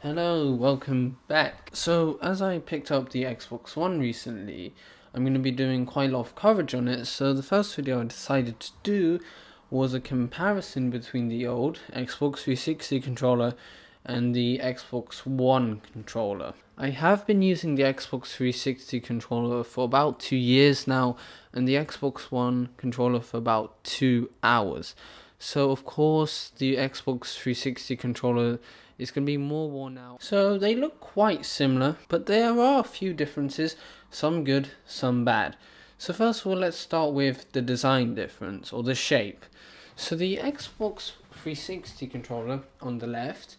Hello, welcome back. So, as I picked up the Xbox One recently, I'm going to be doing quite a lot of coverage on it. So, the first video I decided to do was a comparison between the old Xbox 360 controller and the Xbox One controller. I have been using the Xbox 360 controller for about 2 years now, and the Xbox One controller for about 2 hours. So, of course, the Xbox 360 controller is going to be more worn out. So they look quite similar, but there are a few differences, some good, some bad. So first of all, let's start with the design difference, or the shape. So the Xbox 360 controller on the left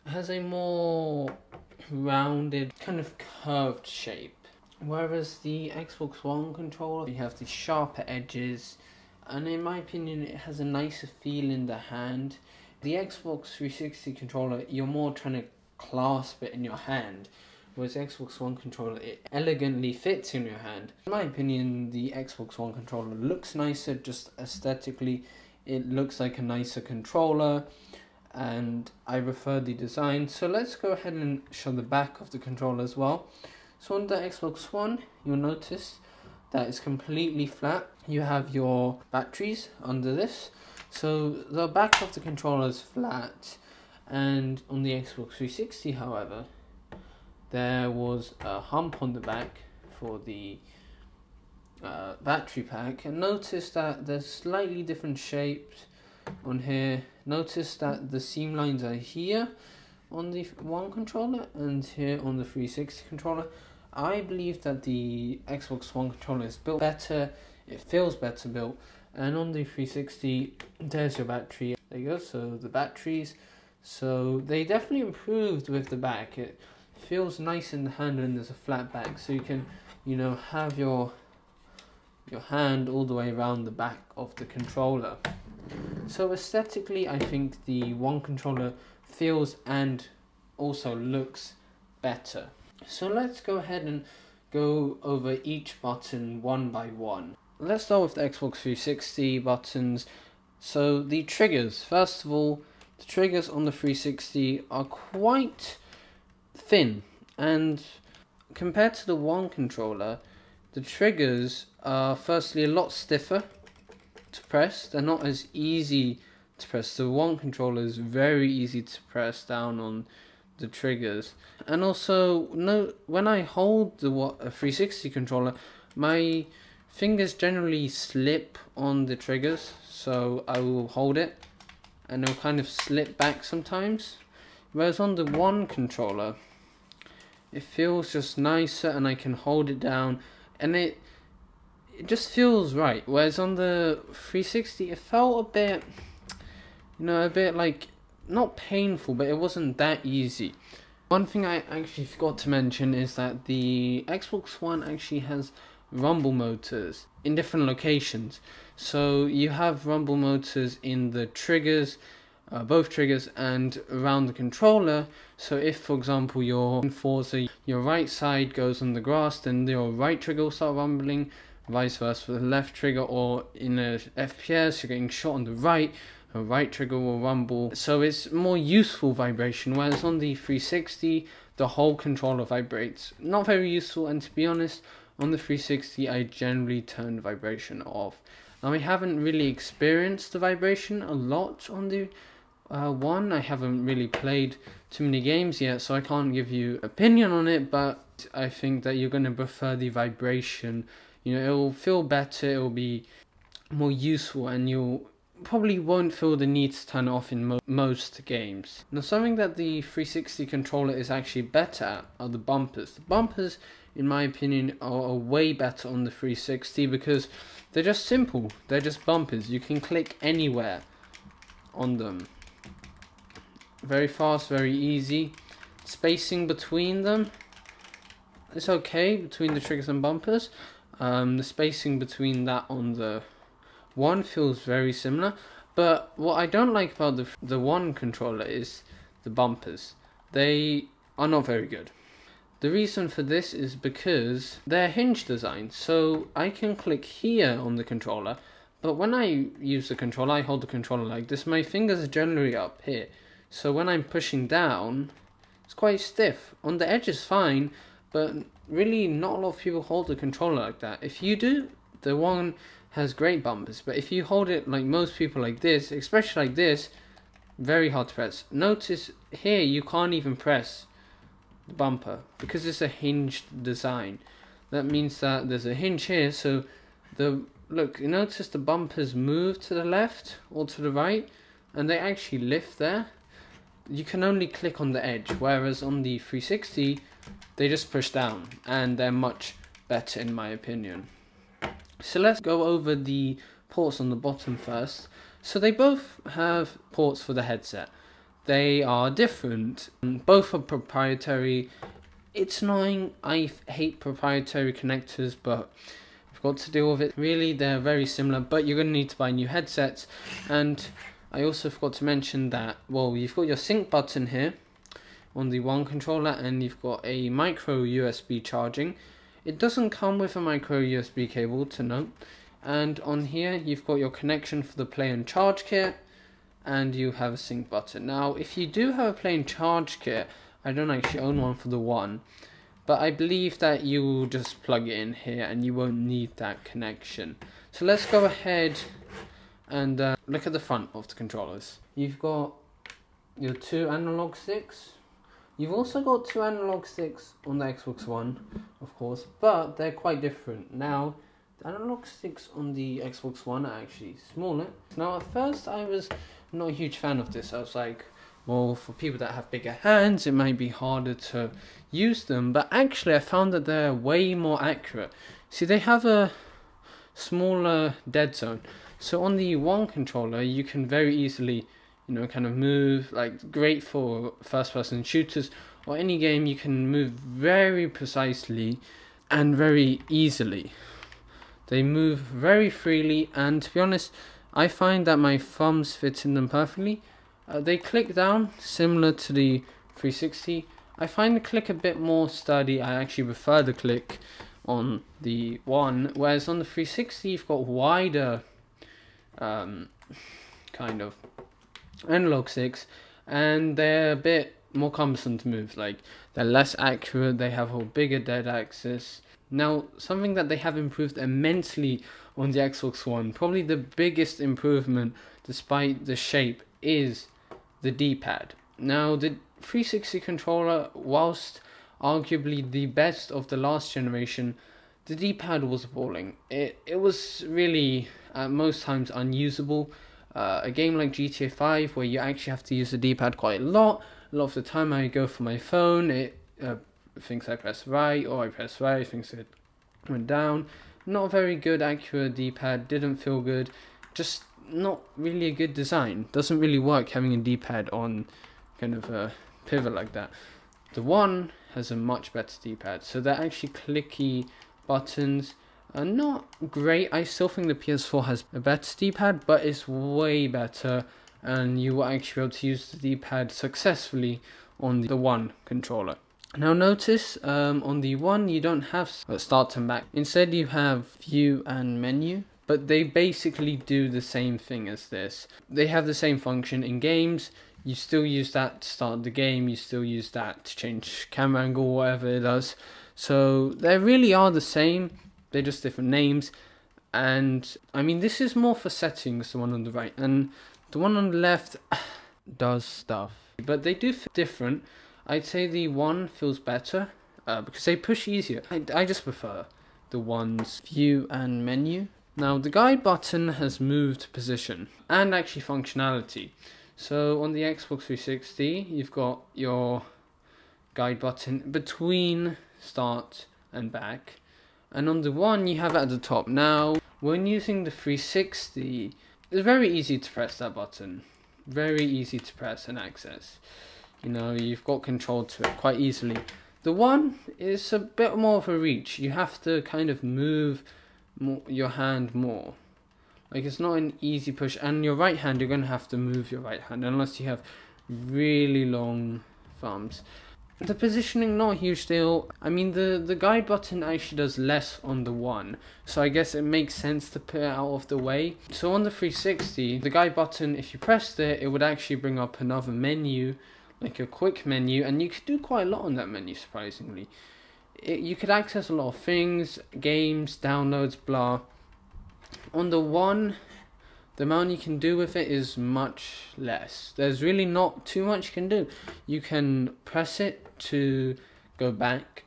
has a more rounded, kind of curved shape. Whereas the Xbox One controller, you have the sharper edges, and in my opinion, it has a nicer feel in the hand. The Xbox 360 controller, you're more trying to clasp it in your hand, whereas the Xbox One controller, it elegantly fits in your hand. In my opinion, the Xbox One controller looks nicer, just aesthetically, it looks like a nicer controller, and I prefer the design. So let's go ahead and show the back of the controller as well. So on the Xbox One, you'll notice that it's completely flat. You have your batteries under this. So the back of the controller is flat, and on the Xbox 360, however, there was a hump on the back for the battery pack. And notice that there's slightly different shapes on here. Notice that the seam lines are here on the One controller and here on the 360 controller. I believe that the Xbox One controller is built better, it feels better built. And on the 360, there's your battery. There you go, so the batteries. So they definitely improved with the back. It feels nice in the hand when there's a flat back. So you can, have your hand all the way around the back of the controller. So aesthetically, I think the One controller feels and also looks better. So let's go ahead and go over each button one by one. Let's start with the Xbox 360 buttons. So the triggers, first of all, the triggers on the 360 are quite thin, and compared to the One controller, the triggers are firstly a lot stiffer to press. They're not as easy to press. The One controller is very easy to press down on the triggers, and also when I hold the 360 controller, my fingers generally slip on the triggers, so I will hold it and it'll kind of slip back sometimes. Whereas on the One controller, it feels just nicer and I can hold it down and it just feels right. Whereas on the 360, it felt a bit like, not painful, but it wasn't that easy. One thing I actually forgot to mention is that the Xbox One actually has rumble motors in different locations. So you have rumble motors in the triggers, both triggers, and around the controller. So if, for example, you're in Forza, your right side goes on the grass, then your right trigger will start rumbling, vice versa for the left trigger. Or in a FPS, you're getting shot on the right trigger will rumble. So it's more useful vibration, whereas on the 360, the whole controller vibrates. Not very useful, and to be honest, on the 360, I generally turn the vibration off. Now, I haven't really experienced the vibration a lot on the One. I haven't really played too many games yet, so I can't give you opinion on it, but I think that you're going to prefer the vibration. It will feel better, it will be more useful, and you'll probably won't feel the need to turn it off in most games. Now, something that the 360 controller is actually better at are the bumpers. The bumpers, in my opinion, are way better on the 360 because they're just simple. They're just bumpers. You can click anywhere on them. Very fast, very easy. Spacing between them is okay, between the triggers and bumpers. The spacing between that on the One feels very similar, but what I don't like about the One controller is the bumpers. They are not very good. The reason for this is because they're hinge design, so I can click here on the controller, but when I use the controller, I hold the controller like this, my fingers are generally up here. So when I'm pushing down, it's quite stiff. On the edge is fine, but really not a lot of people hold the controller like that. If you do, the one has great bumpers, but if you hold it like most people like this, especially like this, very hard to press. Notice here you can't even press the bumper because it's a hinged design. That means that there's a hinge here, so look, you notice the bumpers move to the left or to the right, and they actually lift there. You can only click on the edge, whereas on the 360 they just push down, and they're much better in my opinion. So let's go over the ports on the bottom first. So they both have ports for the headset. They are different, both are proprietary. It's annoying, I hate proprietary connectors, but I've got to deal with it. Really, they're very similar, but you're going to need to buy new headsets. And I also forgot to mention that, well, you've got your sync button here on the one controller, and you've got a micro USB charging. It doesn't come with a micro USB cable, to note. And on here, you've got your connection for the play and charge kit, and you have a sync button. Now, if you do have a play and charge kit, I don't actually own one for the one, but I believe that you will just plug it in here and you won't need that connection. So let's go ahead and look at the front of the controllers. You've got your two analog sticks. You've also got two analog sticks on the Xbox One, of course, but they're quite different. Now, the analog sticks on the Xbox One are actually smaller. Now, at first I was not a huge fan of this. I was like, well, for people that have bigger hands, it might be harder to use them, but actually I found that they're way more accurate. See, they have a smaller dead zone. So on the one controller, you can very easily, you know, kind of move, like great for first-person shooters or any game. You can move very precisely and very easily. They move very freely, and to be honest, I find that my thumbs fit in them perfectly. They click down, similar to the 360. I find the click a bit more sturdy. I actually prefer the click on the one, whereas on the 360 you've got wider kind of analog sticks, and they're a bit more cumbersome to move. Like, they're less accurate, they have a bigger dead axis. Now, something that they have improved immensely on the Xbox One, probably the biggest improvement despite the shape, is the D-pad. Now, the 360 controller, whilst arguably the best of the last generation, the D-pad was appalling. It was really, at most times, unusable. A game like GTA 5, where you actually have to use the D-pad quite a lot of the time I go for my phone, it thinks I press right, or I press right, it thinks it went down. Not a very good accurate D-pad, didn't feel good, just not really a good design. Doesn't really work having a D-pad on kind of a pivot like that. The one has a much better D-pad, so they're actually clicky buttons. Not great. I still think the PS4 has a better D-pad, but it's way better, and you will actually be able to use the D-pad successfully on the one controller. Now notice on the one you don't have start and back. Instead you have view and menu, but they basically do the same thing as this. They have the same function in games. You still use that to start the game, you still use that to change camera angle, whatever it does. So they really are the same, they're just different names. And I mean, this is more for settings, the one on the right, and the one on the left does stuff, but they do feel different. I'd say the one feels better because they push easier. I just prefer the one's view and menu. Now the guide button has moved position and actually functionality. So on the Xbox 360 you've got your guide button between start and back, and on the one you have it at the top. Now when using the 360 it's very easy to press that button, very easy to press and access. You know, you've got control to it quite easily. The one is a bit more of a reach. You have to kind of move your hand more. Like, it's not an easy push. And your right hand, you're going to have to move your right hand unless you have really long thumbs. The positioning, not a huge deal. I mean, the guide button actually does less on the one, so I guess it makes sense to put it out of the way. So on the 360, the guide button, if you pressed it, it would actually bring up another menu, like a quick menu, and you could do quite a lot on that menu, surprisingly. You could access a lot of things, games, downloads, blah. On the One, the amount you can do with it is much less. There's really not too much you can do. You can press it to go back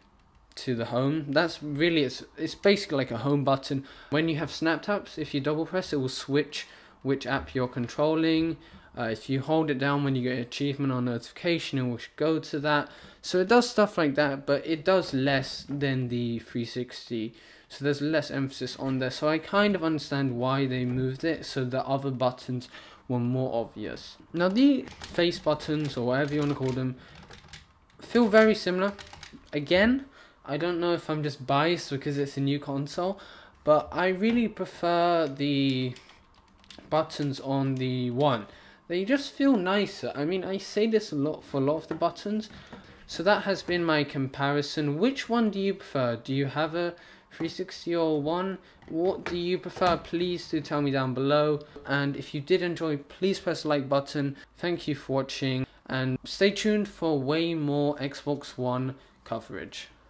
to the home. That's really, it's basically like a home button. When you have snap taps, if you double press, it will switch which app you're controlling. If you hold it down when you get an achievement or notification, it will go to that. So it does stuff like that, but it does less than the 360. So there's less emphasis on there. So I kind of understand why they moved it, so the other buttons were more obvious. Now the face buttons, or whatever you want to call them, feel very similar. Again, I don't know if I'm just biased because it's a new console, but I really prefer the buttons on the One. They just feel nicer. I mean, I say this a lot for a lot of the buttons. So that has been my comparison. Which one do you prefer? Do you have a 360 or One? What do you prefer? Please do tell me down below. And if you did enjoy, please press the like button. Thank you for watching, and stay tuned for way more Xbox One coverage.